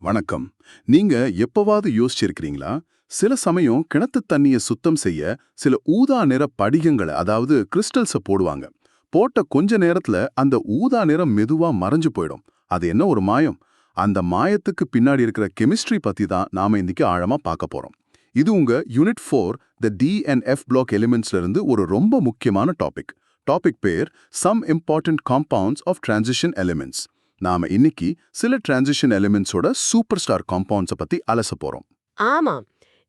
வணக்கம். நீங்க எப்பவாவது யோசிச்சிருக்கிறீங்களா? சில சமயம் கிணத்து தண்ணிய சுத்தம் செய்ய சில ஊதா நிற படிகங்களை அதாவது கிறிஸ்டல்ஸ போடுவாங்க. போட்ட கொஞ்ச நேரத்துல அந்த ஊதா நிறம் மெதுவா மறைஞ்சு போயிடும். அது என்ன ஒரு மாயம்? அந்த மாயத்துக்கு பின்னாடி இருக்கிற கெமிஸ்ட்ரி பத்தி தான் நாம இன்னைக்கு ஆழமா பார்க்க போறோம். இது உங்க unit 4 the D and F block எலிமெண்ட்ஸ்ல இருந்து ஒரு ரொம்ப முக்கியமான டாபிக். டாபிக் பேர் some important compounds of transition elements. நாம இன்னைக்கு சில டிரான்சிஷன் எலிமெண்ட்ஸோட சூப்பர் ஸ்டார் காம்பவுண்ட்ஸை பத்தி அலச போறோம். ஆமாம்.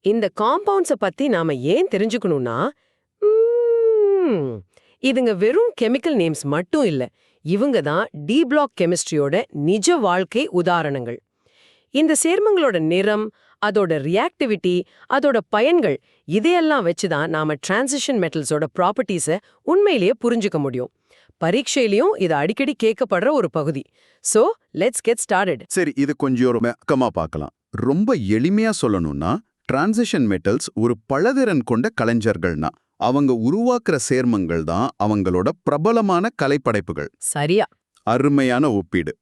இந்த காம்பவுண்ட்ஸ பத்தி நாம ஏன் தெரிஞ்சுக்கணும்னா, இதுங்க வெறும் கெமிக்கல் நேம்ஸ் மட்டும் இல்ல. இவங்க தான் டி பிளாக் கெமிஸ்ட்ரியோட நிஜ வாழ்க்கை உதாரணங்கள். இந்த சேர்மங்களோட நிறம், அதோட ரியாக்டிவிட்டி, அதோட பயன்கள் இதையெல்லாம் வச்சுதான் நாம டிரான்சிஷன் மெட்டல்ஸோட ப்ராப்பர்ட்டிஸை உண்மையிலேயே புரிஞ்சுக்க முடியும். பரீட்சையிலயும் இது அடிக்கடி கேட்கப்படுற ஒரு பகுதி. So let's get started. சரி, இது கொஞ்சம் ஒரு மெக்கமா பார்க்கலாம். ரொம்ப எளிமையா சொல்லணும்னா, டிரான்சிஷன் மெட்டல்ஸ் ஒரு பலதிறன் கொண்ட கலைஞர்கள்னா அவங்க உருவாக்குற சேர்மங்கள் தான் அவங்களோட பிரபலமான கலைப்படைப்புகள். சரியா. அருமையான ஒப்பீடு.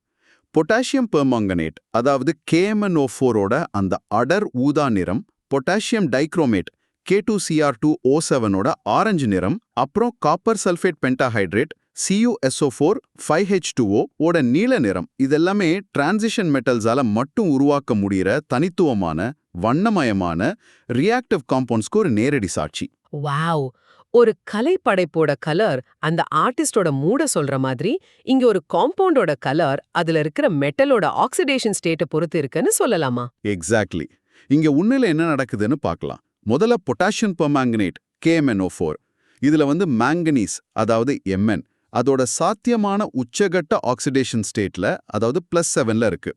பொட்டாசியம் பெர்மாங்கனேட் அதாவது KMnO4ஓட அந்த அடர் ஊதா நிறம், பொட்டாசியம் டைக்ரோமேட் K2Cr2O7ஓட ஆரஞ்சு நிறம், அப்புறம் copper sulphate pentahydrate CuSO4 5H2O ஓட நீல நிறம், இதெல்லாமே டிரான்சிஷன் மெட்டல்ஸால மட்டும் உருவாக்க முடிகிற தனித்துவமான வண்ணமயமான ரியாக்டிவ் காம்பவுண்ட்ஸ்க்கு ஒரு நேரடி சாட்சி. வாவ்! ஒரு கலைப்படைப்போட கலர் அந்த ஆர்டிஸ்டோட மூட சொல்ற மாதிரி, இங்க ஒரு காம்பவுண்டோட கலர் அதுல இருக்கிற மெட்டலோட ஆக்சிடேஷன் ஸ்டேட்டை பொறுத்து இருக்குன்னு சொல்லலாமா? எக்ஸாக்ட்லி. இங்க உண்மையில என்ன நடக்குதுன்னு பார்க்கலாம். முதல்ல பொட்டாசியம் பெர்மாங்கனேட் KMnO4. இதுல மாங்கனீஸ் அதாவது Mn அதோட சாத்தியமான உச்சகட்ட ஆக்சிடேஷன் ஸ்டேட்ல அதாவது +7ல இருக்கு.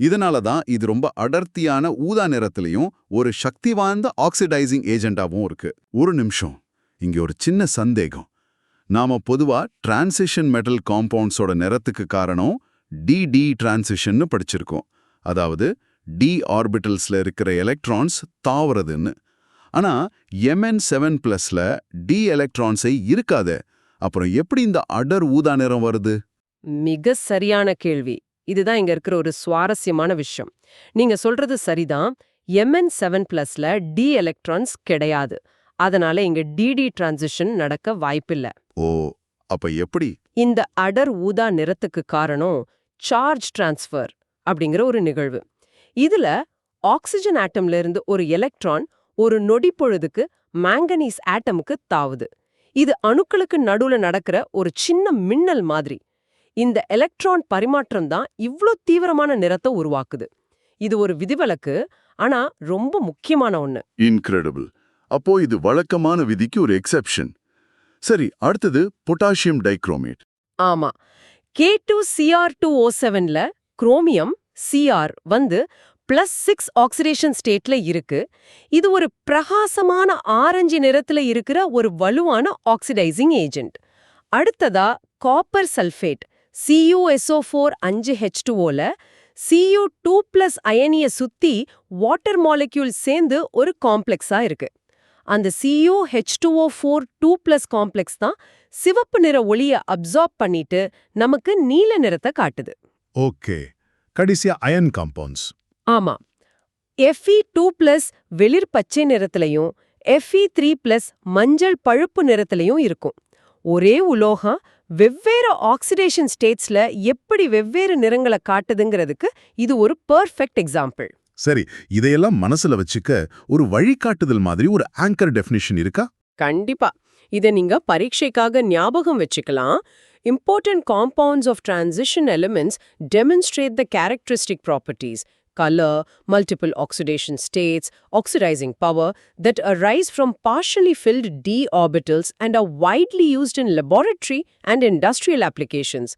இதனால தான் இது ரொம்ப அடர்த்தியான ஊதா நிறத்திலையும் ஒரு சக்தி வாய்ந்த ஆக்சிடைசிங் ஏஜெண்டாவும் இருக்கு. ஒரு நிமிஷம், இங்க ஒரு சின்ன சந்தேகம். நாம பொதுவா டிரான்சிஷன் மெட்டல் காம்பவுண்ட்ஸோட நிறத்துக்கு காரணம் டி டிரான்சிஷன்னு படிச்சிருக்கோம். அதாவது டி ஆர்பிட்டல்ஸ்ல இருக்கிற எலக்ட்ரான்ஸ் தாவறதுன்னு. ஆனா Mn7+ல டி எலக்ட்ரான்ஸை இருக்காதே, அப்புறம் எப்படி இந்த அடர் ஊதா நிறம் வருது? மிக சரியான கேள்வி. இதுதான் இங்க இருக்கிற ஒரு சுவாரஸ்யமான விஷயம். நீங்க சொல்றது சரிதான். Mn7+ல டி எலக்ட்ரான்ஸ் கிடையாது. அதனால இங்க டி டிரான்சிஷன் நடக்க வாய்ப்பில்ல. ஓ, அப்ப எப்படி? இந்த அடர் ஊதா நிறத்துக்கு காரணம் சார்ஜ் டிரான்ஸ்ஃபர் அப்படிங்கிற ஒரு நிகழ்வு. இதுல ஆக்சிஜன் ஆட்டம்ல இருந்து ஒரு எலக்ட்ரான் ஒரு நொடி பொழுதுக்கு மாங்கனீஸ் ஆட்டமுக்கு தாவுது. இது அணுக்களுக்கு நடுவுல நடக்கிற ஒரு சின்ன மின்னல் மாதிரி. இந்த எலக்ட்ரான் பரிமாற்றம் தான் இவ்ளோ தீவிரமான நிறத்தை உருவாக்குது. இது ஒரு விதிவிலக்கு, ஆனா ரொம்ப முக்கியமான ஒண்ணு. இன்கிரெடிபிள். அப்போ இது வழக்கமான விதிக்கு ஒரு எக்ஸெப்ஷன். சரி, அடுத்தது பொட்டாசியம் டைக்ரோமேட். ஆமா. K2Cr2O7ல குரோமியம் Cr +6 ஆக்சிடேஷன் ஸ்டேட்ல இருக்கு. இது ஒரு பிரகாசமான ஆரஞ்சு நிறத்துல இருக்கிற ஒரு வலுவான ஆக்சிடைசிங் ஏஜென்ட். அடுத்ததா காப்பர் சல்ஃபேட் CuSO4 5H2Oல Cu2+ அயனிய சுத்தி வாட்டர் மாலிக்யூல் சேர்ந்து ஒரு காம்ப்ளெக்ஸா இருக்கு. அந்த CuH2O4 2+ காம்ப்ளெக்ஸ் தான் சிவப்பு நிற ஒளிய அப்சார்ப் பண்ணிட்டு நமக்கு நீல நிறத்தை காட்டுது. ஓகே, கடைசியா அயன் காம்பவுண்ட்ஸ். ஆமா. Fe2+ வெளிர் பச்சை நிறத்திலையும் Fe3+ மஞ்சள் பழுப்பு நிறத்திலையும் இருக்கும். ஒரே உலோகம் வெவ்வேறு ஆக்சிடேஷன் ஸ்டேட்ஸ்ல எப்படி வெவ்வேறு நிறங்களை காட்டுதுங்கிறதுக்கு இது ஒரு பெர்ஃபெக்ட் எக்ஸாம்பிள். சரி, இதையெல்லாம் மனசுல வச்சுக்க ஒரு வழிகாட்டுதல் மாதிரி ஒரு ஆங்கர் டெஃபினிஷன் இருக்கா? கண்டிப்பா. இதை நீங்க பரீட்சைக்காக ஞாபகம் வச்சுக்கலாம். Important compounds of transition elements demonstrate the characteristic properties, color, multiple oxidation states, oxidizing power that arise from partially filled d orbitals and are widely used in laboratory and industrial applications.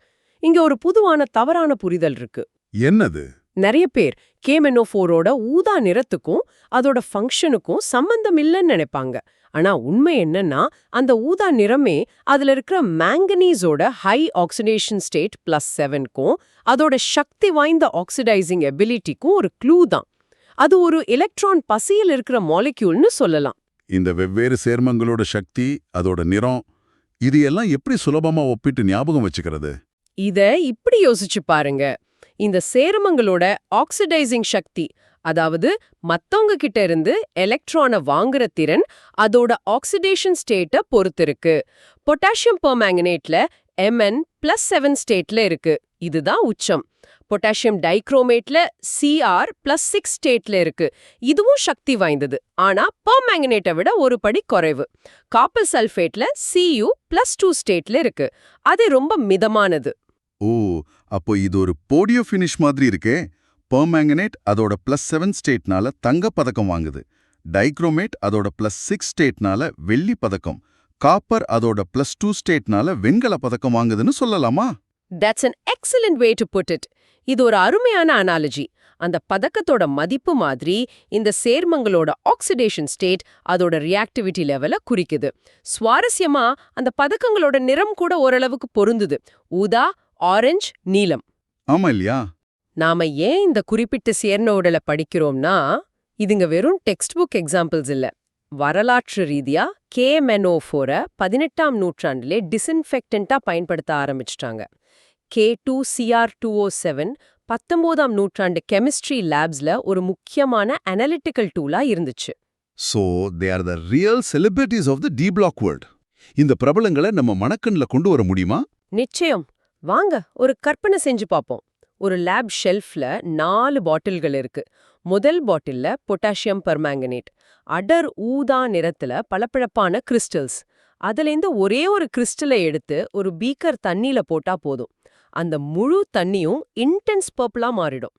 இங்க ஒரு புதுவான தவறான புரிதல் இருக்கு. என்னது? நிறைய பேர் KMnO4ஓட ஊதா நிறத்துக்கும் அதோட ஃபங்க்ஷனுக்கும் சம்பந்தம் இல்லைன்னு நினைப்பாங்க. ஆனா உண்மை என்னன்னா, அந்த ஊதா நிறமே அதுல இருக்கிற மாங்கனீஸோட ஹை ஆக்சிடேஷன் ஸ்டேட் +7க்கும் அதோட சக்தி வாய்ந்த ஆக்சிடைசிங் எபிலிட்டிக்கும் ஒரு க்ளூ தான். அது ஒரு எலக்ட்ரான் பசியில் இருக்கிற மாலிக்யூல்னு சொல்லலாம். இந்த வெவ்வேறு சேர்மங்களோட சக்தி, அதோட நிறம், இது எல்லாம் எப்படி சுலபமா ஒப்பிட்டு ஞாபகம் வச்சுக்கிறது? இத இப்படி யோசிச்சு பாருங்க. இந்த சேர்மங்களோட ஆக்சிடைசிங் சக்தி, அதாவது மத்தவங்க கிட்ட இருந்து எலக்ட்ரானை வாங்குற திறன், அதோட ஆக்சிடேஷன் ஸ்டேட்டை பொறுத்திருக்கு. பொட்டாசியம் பெர்மாங்கனேட்ல Mn+7 ஸ்டேட்ல இருக்கு. இதுதான் உச்சம். பொட்டாசியம் டைக்ரோமேட்ல Cr+6 ஸ்டேட்ல இருக்கு. இதுவும் சக்தி வாய்ந்தது. ஆனா பெர்மாங்கனேட்டை விட ஒரு படி குறைவு. காப்பர் சல்ஃபேட்ல Cu+2 ஸ்டேட்ல இருக்கு. அது ரொம்ப மிதமானது. ஓ, அப்போ இது ஒரு போடியோ ஃபினிஷ் மாதிரி இருக்கே. பெர்மாங்கனேட் அதோட +7 ஸ்டேட்னால தங்கப் பதக்கம் வாங்குது. டைக்ரோமேட் அதோட +6 ஸ்டேட்னால வெள்ளி பதக்கம். காப்பர் அதோட +2 ஸ்டேட்னால வெண்கல பதக்கம் வாங்குதுன்னு சொல்லலாமா? That's an excellent way to put it. இது ஒரு அருமையான அனாலஜி. அந்த பதக்கத்தோட மதிப்பு மாதிரி இந்த சேர்மங்களோட ஆக்சிடேஷன் ஸ்டேட் அதோட ரியாக்டிவிட்டி லெவலை குறிக்குது. சுவாரஸ்யமா அந்த பதக்கங்களோட நிறம் கூட ஓரளவுக்கு பொருந்துது. ஊதா, ஆரஞ்சு, நீலம். ஆமா இல்லையா? நாம ஏன் இந்த குறிப்பிட்ட சேர்மங்களை படிக்கிறோம்னா, இதுங்க வெறும் டெக்ஸ்ட் புக் எக்ஸாம்பிள்ஸ் இல்ல. வரலாற்று ரீதியா KMnO4 18ஆம் நூற்றாண்டிலே டிஸ்இன்ஃபெக்டண்டா பயன்படுத்த ஆரம்பிச்சிட்டாங்க. K2Cr2O7 19ஆம் நூற்றாண்டு கெமிஸ்ட்ரி லேப்ஸ்ல ஒரு முக்கியமான அனலிட்டிக்கல் டூலா இருந்துச்சு. So, they are the real celebrities of the D-block world. இந்த பிரபலங்களை நம்ம மனக்கண்ல கொண்டு வர முடியுமா? நிச்சயம். வாங்க ஒரு கற்பனை செஞ்சு பார்ப்போம். ஒரு லேப் ஷெல்ஃப்ல 4 பாட்டில்கள் இருக்கு. முதல் பாட்டில்ல பொட்டாசியம் பெர்மாங்கனேட், அடர் ஊதா நிறத்துல பளபளப்பான கிறிஸ்டல்ஸ். அதுலேருந்து ஒரே ஒரு கிறிஸ்டலை எடுத்து ஒரு பீக்கர் தண்ணியில போட்டா போதும். அந்த முழு தண்ணியும் இன்டென்ஸ் பர்பிளா மாறிடும்.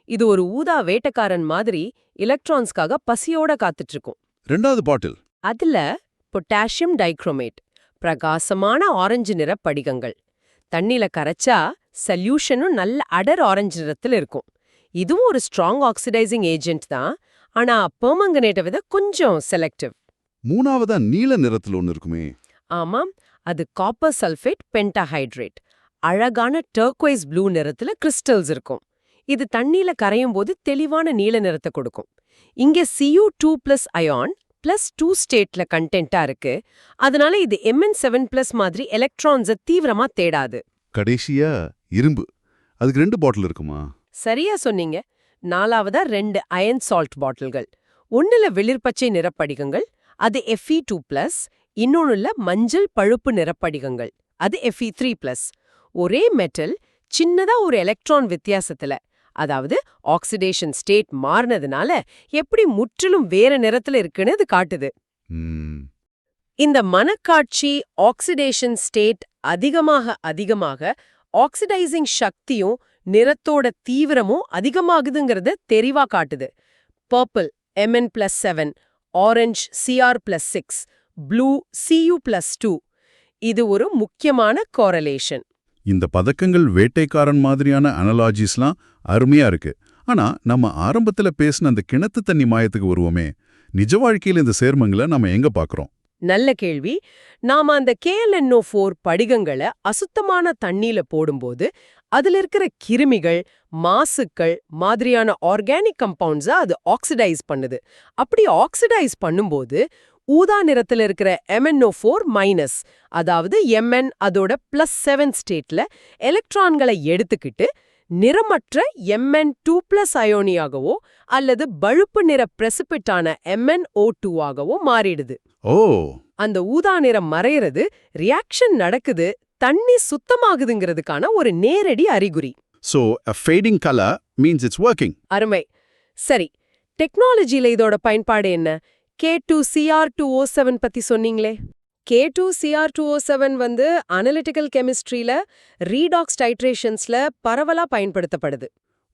இது ஒரு ஊதா வேட்டக்காரன் மாதிரி எலக்ட்ரான்ஸ்க்காக பசியோட காத்துட்டு இருக்கும். ரெண்டாவது பாட்டில். அதுல பொட்டாசியம் டைக்ரோமேட், பிரகாசமான ஆரஞ்சு நிற படிகங்கள். தண்ணில கரைச்சா சொல்யூஷனும் நல்ல அடர் ஆரஞ்சு நிறத்துல இருக்கும். இதுவும் ஒரு ஸ்ட்ராங் ஆக்சிடைசிங் ஏஜென்ட் தான், ஆனா பெர்மாங்கனேட்டை விட கொஞ்சம் செலக்டிவ். மூணாவதா நீல நிறத்துல ஒன்னு இருக்குமே. ஆமாம், அது காப்பர் சல்ஃபேட் பென்டாஹைட்ரேட். அழகான டர்க்வைஸ் ப்ளூ நிறத்துல கிறிஸ்டல்ஸ் இருக்கும். இது தண்ணியில கரையும் போது தெளிவான நீல நிறத்தை கொடுக்கும். இங்க Cu2+ அயான் +2 ஸ்டேட்ல கண்டென்ட்டா இருக்கு. அதனால இது Mn7+ மாதிரி எலக்ட்ரான்ஸை தீவிரமா தேடாது. கடைசியா இரும்பு. அதுக்கு 2 பாட்டில் இருக்குமா? சரியா சொன்னீங்க. நாலாவதா 2 அயன் சால்ட் பாட்டில்கள். ஒண்ணுல வெளிர்பச்சை நிறப்படிகங்கள், அது Fe2+, இன்னொன்னுல மஞ்சள் பழுப்பு நிறப்படிகங்கள், அது Fe3+. ஒரே மெட்டல், சின்னதா ஒரு எலக்ட்ரான் வித்தியாசத்துல, அதாவது ஆக்சிடேஷன் ஸ்டேட் மாறினதுனால எப்படி முற்றிலும் வேற நிறத்துல இருக்குன்னு அது காட்டுது. இந்த மனக்காட்சி ஆக்சிடேஷன் ஸ்டேட் அதிகமாக ஆக்சிடைசிங் சக்தியும் நிறத்தோட தீவிரமும் அதிகமாகுதுங்கிறத தெரிவா காட்டுது. Purple Mn+7, orange Cr+6, blue Cu+2. இது ஒரு முக்கியமான கோரலேஷன். இந்த பதக்கங்கள் வேட்டைக்காரன் மாதிரியான அனலாஜிஸ்லாம் அருமையா இருக்கு. ஆனா நம்ம ஆரம்பத்துல பேசின அந்த கிணத்து தண்ணி மாயத்துக்கு வருவோமே, நிஜ வாழ்க்கையில் இந்த சேர்மங்களை நாம எங்க பாக்குறோம்? நல்ல கேள்வி. நாம அந்த KLNO4 படிகங்களை அசுத்தமான தண்ணியில போடும்போது அதுல இருக்கிற கிருமிகள், மாசுக்கள் மாதிரியான ஆர்கானிக் கம்பவுண்ட்ஸை அது ஆக்சிடைஸ் பண்ணுது. அப்படி ஆக்சிடைஸ் பண்ணும்போது ஊதா நிறத்துல இருக்கிற MnO4-, அதாவது Mn அதோட +7 ஸ்டேட்ல எலக்ட்ரான்களை எடுத்துக்கிட்டு நிறமற்ற Mn2+ அயோனியாகவோ அல்லது பழுப்பு நிற பிரசிபிட்டான MnO2 ஆகவோ மாறிடுது. ஓ, அந்த ஊதா நிறம் மறையிறது ரியாக்ஷன் நடக்குது, தண்ணி சுத்தமாகுதுங்கிறதுக்கான ஒரு நேரடி அறிகுறி. so a fading color means it's working. அருமை. சரி, டெக்னாலஜியில இதோட பயன்பாடு என்ன? K2Cr2O7 பத்தி சொன்னீங்களே. K2Cr2O7 வந்து அனலிட்டிக்கல் கெமிஸ்ட்ரியில ரீடாக்ஸ் டைட்ரேஷன்ஸ்ல பரவலா பயன்படுத்தப்படுது.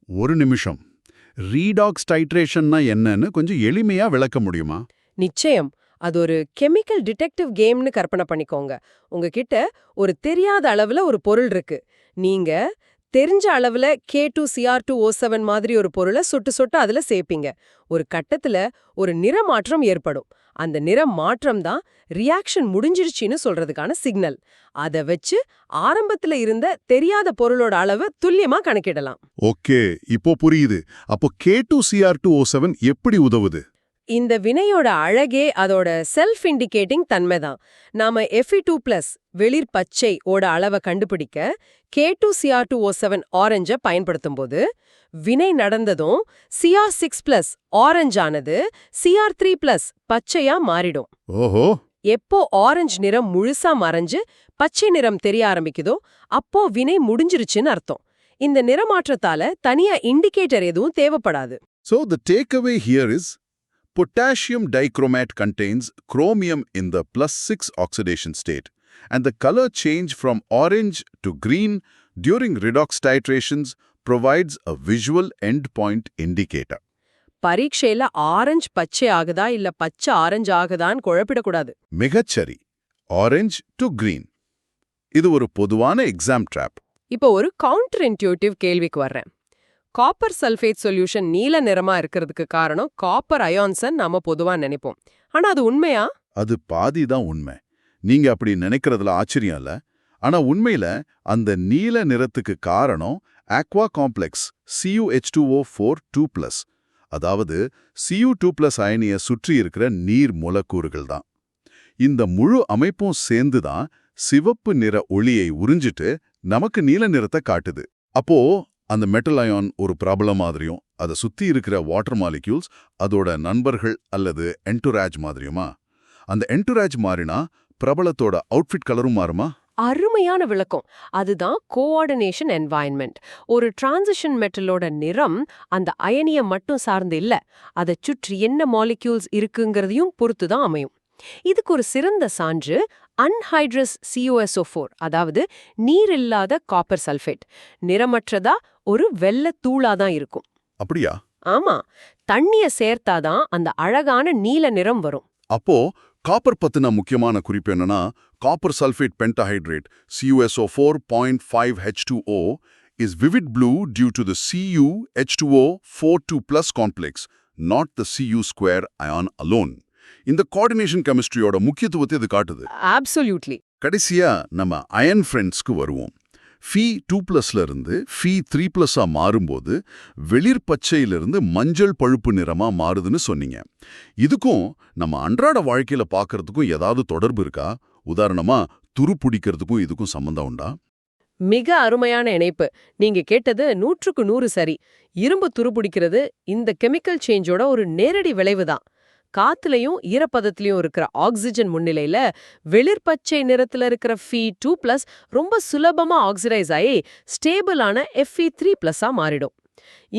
ஒரு நிமிஷம். ரீடாக்ஸ் டைட்ரேஷன்னா என்னன்னு கொஞ்சம் எளிமையா விளக்க முடியுமா? நிச்சயம். அது ஒரு கெமிக்கல் டிடெக்டிவ் கேம்னு கற்பனை பண்ணிக்கோங்க. உங்ககிட்ட ஒரு தெரியாத அளவுல ஒரு பொருள் இருக்கு. நீங்க தெரிஞ்ச அளவுல K2Cr2O7 மாதிரி ஒரு பொருளை சொட்டு அதுல சேர்ப்பீங்க. ஒரு கட்டத்துல ஒரு நிறமாற்றம் ஏற்படும். அந்த நிறமாற்றம் தான் ரியாக்ஷன் முடிஞ்சிருச்சுன்னு சொல்றதுக்கான சிக்னல். அதை வச்சு ஆரம்பத்துல இருந்த தெரியாத பொருளோட அளவு துல்லியமா கணக்கிடலாம். ஓகே, இப்போ புரியுது. அப்போ K2Cr2O7 எப்படி உதவுது? இந்த வினையோட அழகே அதோட செல்ஃப் இண்டிகேட்டிங் தன்மைதான். நாம Fe2+ வெளிர் பச்சை ஓட அளவை கண்டுபிடிக்க K2Cr2O7 ஆரஞ்ச பயன்படுத்தும்போது வினை நடந்ததும் Cr6+ ஆரஞ்சானது Cr3+ பச்சையா மாறிடும். ஓஹோ. எப்போ ஆரஞ்சு நிறம் முழுசா மறைஞ்சு பச்சை நிறம் தெரிய ஆரம்பிக்குதோ அப்போ வினை முடிஞ்சிருச்சுன்னு அர்த்தம். இந்த நிறமாற்றத்தால தனியா இண்டிகேட்டர் எதுவும் தேவைப்படாது. So the takeaway here is potassium dichromate contains chromium in the +6 oxidation state, and the color change from orange to green during redox titrations provides a visual endpoint indicator. பரீட்சையில ஆரஞ்சு பச்சை ஆகுதா இல்ல பச்சை orange ஆகுதான்னு குழப்பிடக்கூடாது. மிகச்சரி. Orange to green. இது ஒரு பொதுவான எக்ஸாம் ட்ராப். இப்போ ஒரு கவுண்டர் இன்ட்யூட்டிவ் கேள்விக்கு வர்றேன். காப்பர் சல்ஃபேட் சொல்யூஷன் நீல நிறமா இருக்கிறதுக்கு காரணம் காப்பர் அயான்ஸ்ன்னு நாம பொதுவா நினைப்போம். ஆனா அது உண்மையா? அது பாதி தான் உண்மை. நீங்க அப்படி நினைக்கிறதுல ஆச்சரியம் இல்ல. ஆனா உண்மையில அந்த நீல நிறத்துக்கு காரணம் aqua காம்ப்ளெக்ஸ் CuH2O4 2+. அதாவது Cu2+ அயனியை சுற்றி இருக்கிற நீர் மூலக்கூறுகள் தான். இந்த முழு அமைப்பும் சேர்ந்து தான் சிவப்பு நிற ஒளியை உறிஞ்சிட்டு நமக்கு நீல நிறத்தை காட்டுது. அப்போ அந்த மெட்டல் அயான் ஒரு பிரபலம் மாதிரியும் அதை சுத்தி இருக்கிற வாட்டர் மாலிக்யூல்ஸ் அதோட நண்பர்கள் அல்லது என்டுராஜ் மாதிரியுமா? அந்த என்டுராஜ் மாறினா பிரபலத்தோட அவுட்ஃபிட் கலரும் மாறுமா? அருமையான விளக்கம். அதுதான் கோஆர்டினேஷன் என்வாயன்மெண்ட். ஒரு டிரான்சிஷன் மெட்டலோட நிறம் அந்த அயனியை மட்டும் சார்ந்து இல்ல, அதை சுற்றி என்ன மாலிக்யூல்ஸ் இருக்குங்கிறதையும் பொறுத்து தான் அமையும். இதுக்கு ஒரு சிறந்த சான்று அன்ஹைட்ரஸ் CuSO4, அதாவது நீர் இல்லாத காப்பர் சல்ஃபேட். நிறமற்றதா ஒரு வெள்ளை தூளாதான் இருக்கும். அப்படியா? ஆமா, தண்ணிய சேர்த்தாதான் அந்த அழகான நீல நிறம் வரும். அப்போ காப்பர் பத்தின முக்கியமான குறிப்பு என்னன்னா, copper sulphate pentahydrate CuSO4.5H2O is vivid blue due to the CuH2O4 complex, not the Cu² ion alone. இந்த கோஆர்டினேஷன் கெமிஸ்ட்ரியோட முக்கியத்துவத்தை இது காட்டுது. அப்சல்யூட்லி. கடைசியா நம்ம அயன் ஃப்ரெண்ட்ஸ்க்கு வருவோம். Fe2+ இருந்து Fe3+ மாறும்போது வெளிர் பச்சையிலிருந்து மஞ்சள் பழுப்பு நிறமா மாறுதுன்னு சொன்னீங்க. இதுக்கும் நம்ம அன்றாட வாழ்க்கையில பார்க்கறதுக்கும் ஏதாவது தொடர்பு இருக்கா? உதாரணமா துரு பிடிக்கிறதுக்கும் இதுக்கும் சம்பந்தம் உண்டா? மிக அருமையான இணைப்பு. நீங்க கேட்டது 100க்கு 100 சரி. இரும்பு துருப்பிடிக்கிறது இந்த கெமிக்கல் சேஞ்சோட ஒரு நேரடி விளைவுதான். காத்துலயும் ஈரப்பதத்திலயும் இருக்கிற ஆக்சிஜன் முன்னிலையில வெளிர்பச்சை நிறத்துல இருக்கிற Fe2+ ரொம்ப சுலபமா ஆக்சிடைஸ் ஆகி ஸ்டேபிளான Fe3+ மாறிடும்.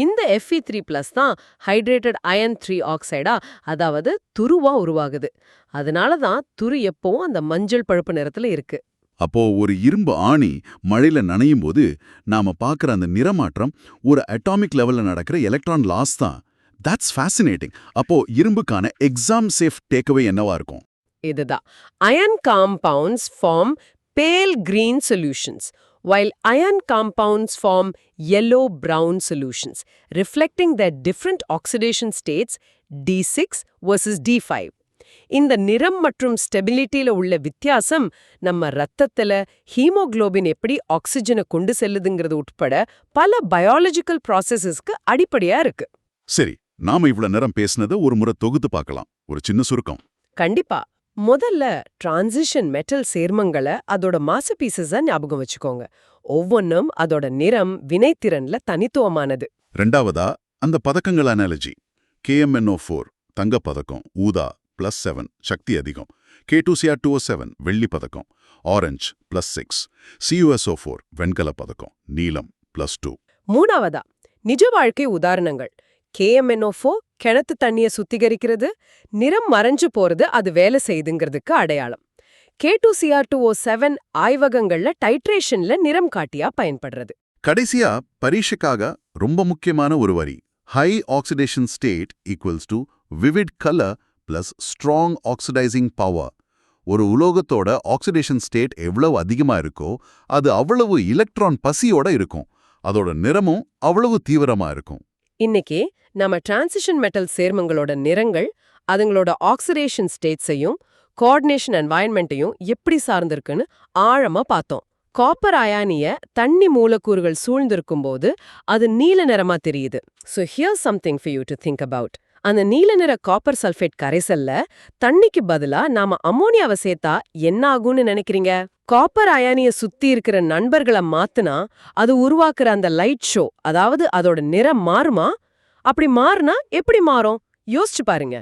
இந்த Fe3+ தான் ஹைட்ரேட்டட் அயன் 3 ஆக்சைடா, அதாவது துருவா உருவாகுது. அதனால தான் துரு எப்பவும் அந்த மஞ்சள் பழுப்பு நிறத்துல இருக்கு. அப்போ ஒரு இரும்பு ஆணி மழையில நனையும் போது நாம பார்க்குற அந்த நிறமாற்றம் ஒரு அட்டாமிக் லெவல்ல நடக்கிற எலக்ட்ரான் லாஸ் தான். That's fascinating. அப்போ இரும்புக்கான எக்ஸாம் சேஃப் டேக்அவே என்னவா இருக்கும்? இதுதான். Iron compounds form pale green solutions, while iron compounds form yellow-brown solutions, reflecting their different oxidation states D6 versus D5. இந்த நிறம் மற்றும் ஸ்டெபிலிட்டியில உள்ள வித்தியாசம் நம்ம ரத்தத்துல ஹீமோகுளோபின் எப்படி ஆக்சிஜனை கொண்டு செல்லுதுங்கிறது உட்பட பல பயாலஜிக்கல் ப்ராசஸஸ்க்கு அடிப்படையா இருக்கு. சரி, நாம இவ்வளவு நேரம் பேசினதை ஒரு முறை தொகுத்து பார்க்கலாம். ஒரு சின்ன சுருக்கம். கண்டிப்பா. முதல்ல டிரான்சிஷன் மெட்டல் சேர்மங்களை அதோட மாஸ் பீசஸா ஞாபகம் வச்சுக்கோங்க. ஒவ்வொன்றும் அதோட நிறம் வினைத்திறன்ல தனித்துவமானது. ரெண்டாவதா அந்த பதக்கங்கள் அனாலஜி. KMNO4 தங்க பதக்கம், ஊதா +7 சக்தி அதிகம், K2Cr2O7 வெள்ளி பதக்கம், ஆரஞ்சு +6, CuSO4 வெண்கல பதக்கம், நீலம் +2. மூணாவதா நிஜ வாழ்க்கை உதாரணங்கள். KMNO4 கிணத்து தண்ணியை சுத்திகரிக்கிறது, நிறம் மறைஞ்சு போறது அது வேலை செய்துங்கிறதுக்கு அடையாளம். K2Cr2O7 ஆய்வகங்கள்ல டைட்ரேஷன்ல நிறம் காட்டியா பயன்படுறது. கடைசியா பரீட்சைக்காக ரொம்ப முக்கியமான ஒரு வரி. High oxidation state equals to vivid colour plus strong oxidising power. ஒரு உலோகத்தோட ஆக்சிடேஷன் ஸ்டேட் எவ்வளவு அதிகமா இருக்கோ அது அவ்வளவு எலக்ட்ரான் பசியோட இருக்கும். அதோட நிறமும் அவ்வளவு தீவிரமா இருக்கும். இன்னைக்கு நம்ம டிரான்சிஷன் மெட்டல் சேர்மங்களோட நிறங்கள் அதுங்களோட ஆக்சிடேஷன் ஸ்டேட்ஸையும் கோஆர்டினேஷன் என்வாயன்மெண்ட்டையும் எப்படி சார்ந்திருக்குன்னு ஆழமா பார்த்தோம். காப்பர் அயானிய தண்ணி மூலக்கூறுகள் சூழ்ந்திருக்கும் போது அது நீல நிறமா தெரியுது. So here's something for you to think about. அந்த நீல நிற காப்பர் சல்ஃபேட் கரைசல்ல தண்ணிக்கு பதிலா நாம அம்மோனியாவை சேர்த்தா என்ன ஆகும்னு நினைக்கிறீங்க? காப்பர் அயானிய சுத்தி இருக்கிற நண்பர்களை மாத்துனா அது உருவாக்குற அந்த லைட் ஷோ, அதாவது அதோட நிறம் மாறுமா? அப்படி மாறுனா எப்படி மாறும்? யோசிச்சு பாருங்க.